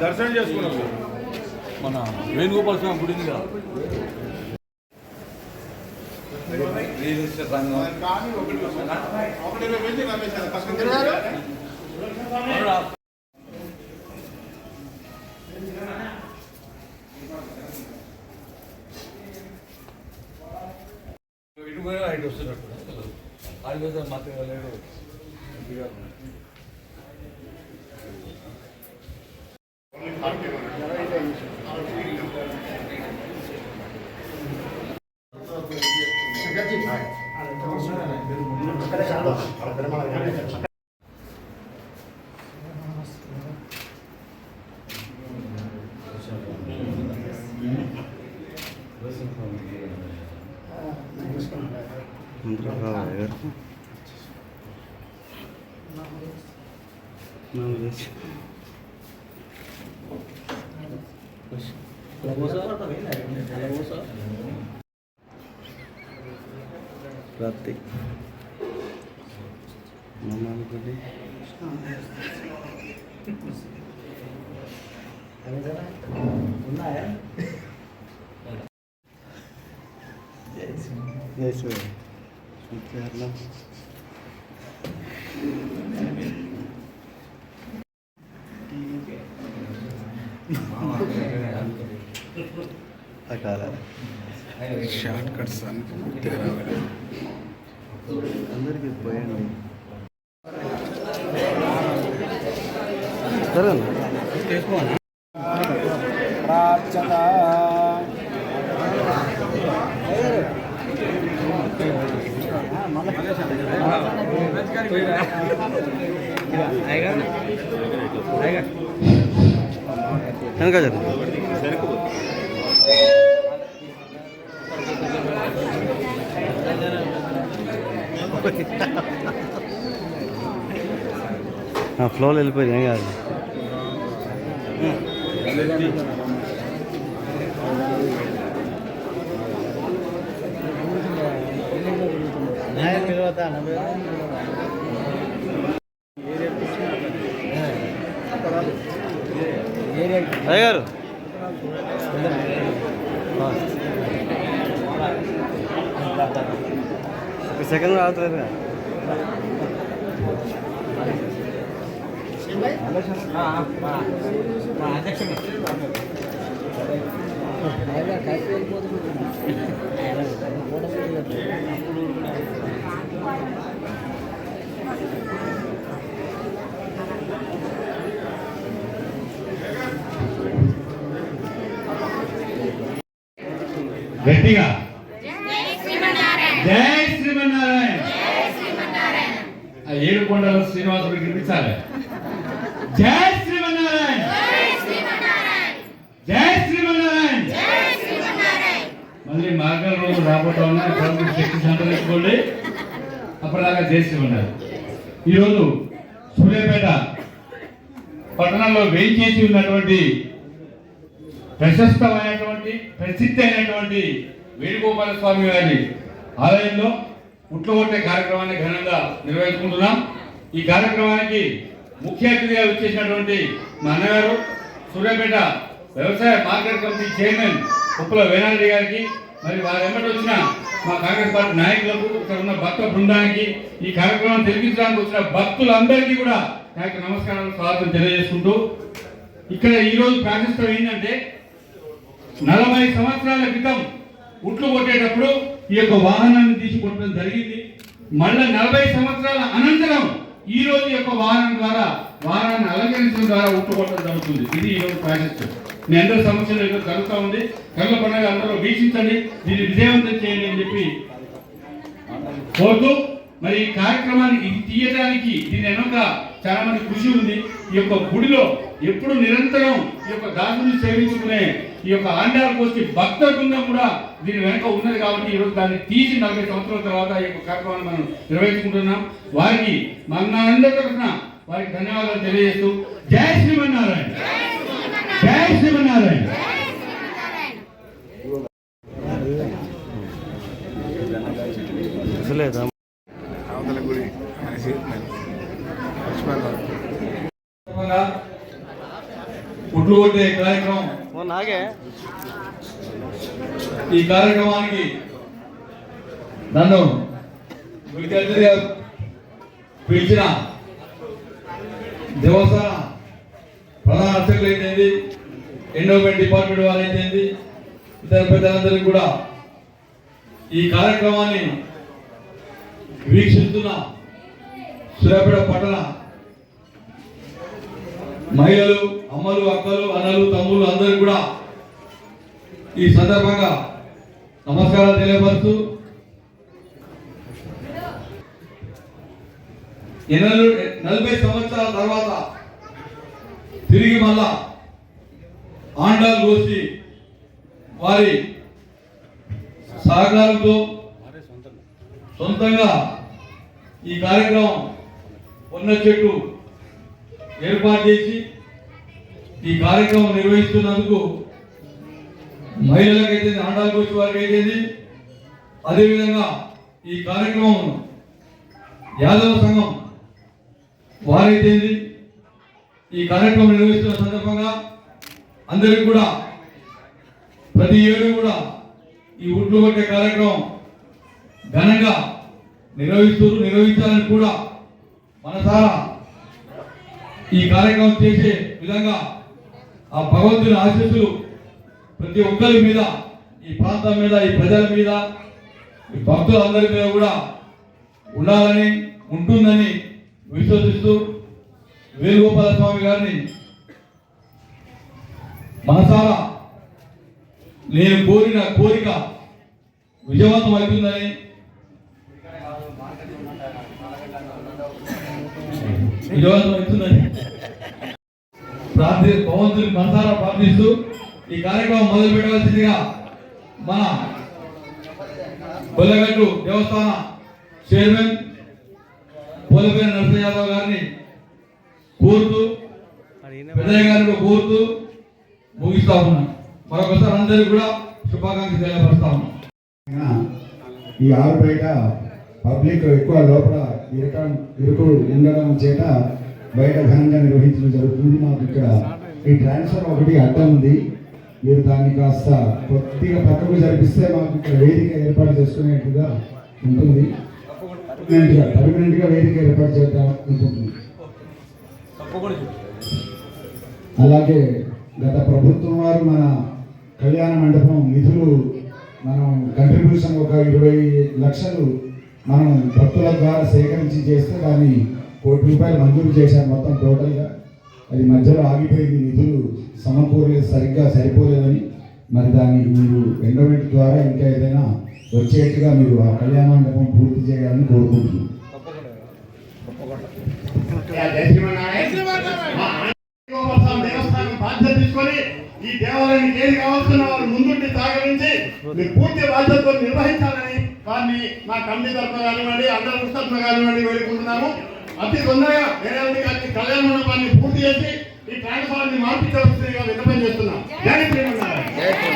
దర్శనం చేసుకున్నాం మన వేణుగోపాల స్వామి గుడి ఉంది కదా ఇటు కూడా ఇటు వస్తున్నట్టు ఆడిపోతే మాత్రం లేడు Berarti mana tadi? Yes, sir. Short cuts అందరికి పోయండి సరే ప్రార్థన వెనక ఫ్లోలో వెళ్ళిపోయింది ఏం కాదు అయ్యారు ఒక సెకండ్ రావట్లేదు గట్టిగా జై శ్రీమన్నారాయణ ఏడుకొండల శ్రీనివాసుడికి వినిపించాలి జై శ్రీమన్నారాయణ జై శ్రీమన్నారాయణ మళ్ళీ మార్గం రోజు రాబోతా ఉన్నాయి శక్తి సంతరించుకోండి అప్పటిదాకా జై శ్రీమన్నారాయణ. ఈరోజు సూర్యాపేట పట్టణంలో వేయించేసి ఉన్నటువంటి ప్రశస్తమైనటువంటి ప్రసిద్ధి అయినటువంటి వేణుగోపాల స్వామి గారి ఆలయంలో ఉట్లగొట్టే కార్యక్రమాన్ని ఘనంగా నిర్వహించుకుంటున్నాం. ఈ కార్యక్రమానికి ముఖ్య అతిథిగా వచ్చేసినటువంటి మా అన్నగారు సూర్యాపేట వ్యవసాయ మార్కెట్ కమిటీ చైర్మన్ కుప్పల వేణారెడ్డి గారికి, మరి వారి వెంబడి వచ్చిన మా కాంగ్రెస్ పార్టీ నాయకులకు, ఇక్కడ ఉన్న భక్త బృందానికి, ఈ కార్యక్రమం తెలిపించడానికి వచ్చిన భక్తులందరికీ కూడా నాకు నమస్కారాలు, స్వాగతం తెలియజేసుకుంటూ, ఇక్కడ ఈరోజు ప్రాశస్త్యం ఏంటంటే 40 సంవత్సరాల క్రితం ఉట్లు కొట్టేటప్పుడు ఈ యొక్క వాహనాన్ని తీసి కొట్టడం జరిగింది. మళ్ళీ 40 సంవత్సరాల అనంతరం ఈ రోజు యొక్క వాహనం ద్వారా వాహనాన్ని అలంకరించడం ద్వారా ఉట్లు కొట్టడం జరుగుతుంది. ఇది ఈ రోజు ప్రాశస్త్యం. మీ అందరి సమస్యలు ఈరోజు కలుగుతూ ఉంది. కళ్ళ పండుగ అందరూ వీక్షించండి, దీన్ని విజయవంతం చేయండి అని చెప్పి కోరుతూ, మరి ఈ కార్యక్రమాన్ని ఇది తీయడానికి దీని వెనుక చాలా మంది కృషి ఉంది. ఈ యొక్క గుడిలో ఎప్పుడు నిరంతరం ఈ యొక్క దాసుని సేవించుకునే ఈ యొక్క ఆండాల కోసి భక్త బృందం కూడా దీని వెనుక ఉన్నది కాబట్టి ఈరోజు దాన్ని తీసి 40 సంవత్సరాల తర్వాత ఈ యొక్క కార్యక్రమాన్ని మనం నిర్వహించుకుంటున్నాం. వారికి మనందరి తరఫున వారికి ధన్యవాదాలు తెలియజేస్తూ జై శ్రీమన్నారాయణ, జై శ్రీమన్నారాయణ. ఉట్లు కొట్టే కార్యక్రమం. నాగే ఈ కార్యక్రమానికి నన్ను ముఖ్య అతిథిగా పిలిచిన దేవస్థాన ప్రధాన అర్చకులు అయితేంది, ఎండోమెంట్ డిపార్ట్మెంట్ వారు అయితేంది, ఇతర పెద్దలందరికీ కూడా ఈ కార్యక్రమాన్ని వీక్షిస్తున్న సూర్యాపేట పట్టణ మహిళలు, అమ్మలు, అక్కలు, అన్నలు, తమ్ముళ్ళు అందరూ కూడా ఈ సందర్భంగా నమస్కారాలు తెలియపరుస్తూ 40 సంవత్సరాల తర్వాత తిరిగి మళ్ళా ఆండాల్ గోష్ఠి వారి సహకారంతో సొంతంగా ఈ కార్యక్రమం ఉన్న చెట్టు ఏర్పాటు చేసి ఈ కార్యక్రమం నిర్వహిస్తున్నందుకు మహిళలకైతే, ఆండాల్ గోష్ఠి వారికి అయితే, అదేవిధంగా ఈ కార్యక్రమం యాదవ సంఘం వారైతే ఈ కార్యక్రమం నిర్వహిస్తున్న సందర్భంగా అందరికీ కూడా ప్రతి ఏడు కూడా ఈ ఉట్లు కొట్టే కార్యక్రమం ఘనంగా నిర్వహించాలని కూడా మనసారా ఈ కార్యక్రమం చేసే విధంగా ఆ భగవంతుని ఆశీస్సులు ప్రతి ఒక్కరి మీద, ఈ ప్రాంతం మీద, ఈ ప్రజల మీద, ఈ భక్తులందరి మీద కూడా ఉండాలని, ఉంటుందని విశ్వసిస్తూ వేణుగోపాల స్వామి గారిని మనసారా నేను కోరిన కోరిక విజయవంతం అవుతుందని భగవంతుని మనసారా ప్రార్థిస్తూ ఈ కార్యక్రమం మొదలు పెట్టవలసిందిగా మన బొల్లగట్టు దేవస్థాన చైర్మన్ పోలపేరు నరసింహ యాదవ్ గారిని కోరుతూ, పెద్దయ్య గారిని కోరుతూ ముగిస్తా ఉన్నాం. మరొకసారి అందరికీ కూడా శుభాకాంక్షలు తెలియపరుస్తా ఉన్నాం. ఈ ఆరుబయట పబ్లిక్ ఎక్కువ లోపల ఇరుకు ఉండడం చేత బయట ఘనంగా నిర్వహించడం జరుగుతుంది. మాకు ఇక్కడ ఈ ట్రాన్స్ఫర్ ఒకటి అడ్డం ఉంది. మీరు దాన్ని కాస్త కొద్దిగా పక్కకు జరిపిస్తే మాకు ఇక్కడ వేదిక ఏర్పాటు చేసుకునేట్టుగా ఉంటుంది. పర్మనెంట్గా వేదిక ఏర్పాటు చేద్దాం ఉంటుంది. అలాగే గత ప్రభుత్వం వారు మన కళ్యాణ మండపం నిధులు మనం కంట్రిబ్యూషన్ ఒక 20 లక్షలు మనం భక్తుల ద్వారా సేకరించి చేస్తే దాన్ని ₹1 మంజూరు చేశారు మొత్తం టోటల్గా. అది మధ్యలో ఆగిపోయింది, నిధులు సమకూరలేదు, సరిగ్గా సరిపోలేదని. మరి దాన్ని మీరు ఎండోమెంట్ ద్వారా ఇంకా ఏదైనా వచ్చేట్టుగా మీరు ఆ కళ్యాణ మండపం పూర్తి చేయాలని కోరుకుంటున్నాను. దేవస్థానం బాధ్యత తీసుకొని ఈ దేవాలయానికి ఏది కావాల్సిన వారు ముందుండి సహకరించి మీరు పూర్తి బాధ్యతతో నిర్వహించాలని వారిని మా కమిటీ తరఫున కానివ్వండి, అందరి తరఫున కానివ్వండి వేడుకుంటున్నాము. అతి తొందరగా వేరే కళ్యాణ మండపాన్ని పూర్తి చేసి ఈ ట్రాన్స్ఫార్మర్ని మార్పించవలసిందిగా విన్నపం చేస్తున్నాం. జై శ్రీమన్నారాయణ.